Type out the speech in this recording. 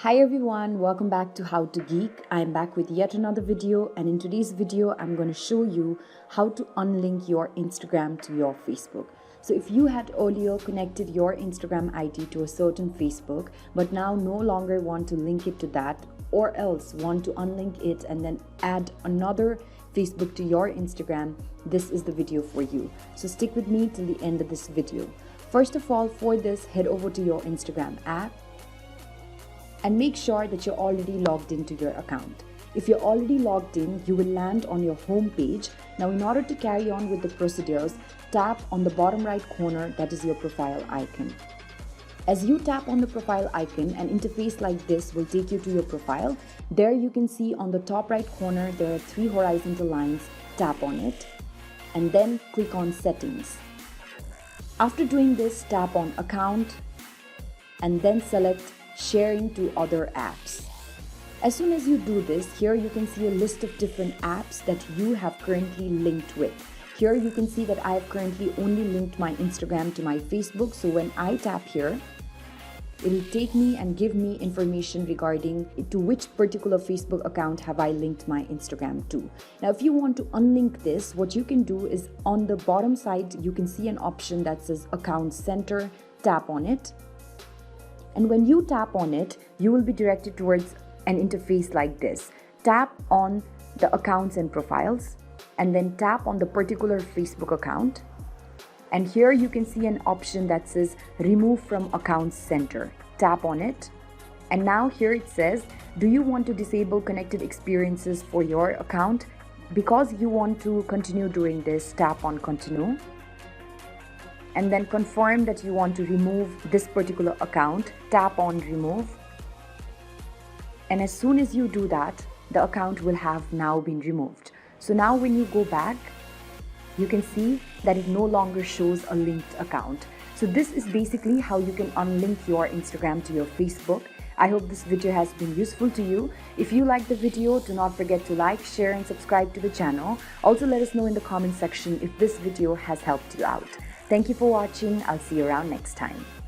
Hi everyone, welcome back to How to Geek. I'm back with yet another video, and in today's video I'm going to show you how to unlink your Instagram to your Facebook. So if you had earlier connected your Instagram ID to a certain Facebook but now no longer want to link it to that, or else want to unlink it and then add another Facebook to your Instagram, this is the video for you. So stick with me till the end of this video. First of all, for this, head over to your Instagram app and make sure that you're already logged into your account. If you're already logged in, you will land on your home page. Now, in order to carry on with the procedures, tap on the bottom right corner, that is your profile icon. As you tap on the profile icon, an interface like this will take you to your profile. There you can see on the top right corner, there are 3 horizontal lines. Tap on it and then click on settings. After doing this, tap on account and then select sharing to other apps. As soon as you do this, here you can see a list of different apps that you have currently linked with. Here you can see that I have currently only linked my Instagram to my Facebook. So when I tap here, it will take me and give me information regarding to which particular Facebook account have I linked my Instagram to. Now, if you want to unlink this, what you can do is on the bottom side, you can see an option that says Account Center. Tap on it. And when you tap on it, you will be directed towards an interface like this. Tap on the accounts and profiles and then tap on the particular Facebook account. And here you can see an option that says Remove from Accounts Center. Tap on it. And now here it says, do you want to disable connected experiences for your account? Because you want to continue doing this, tap on Continue. And then confirm that you want to remove this particular account, tap on Remove. And as soon as you do that, the account will have now been removed. So now when you go back, you can see that it no longer shows a linked account. So this is basically how you can unlink your Instagram to your Facebook. I hope this video has been useful to you. If you like the video, do not forget to like, share and subscribe to the channel. Also let us know in the comment section if this video has helped you out. Thank you for watching. I'll see you around next time.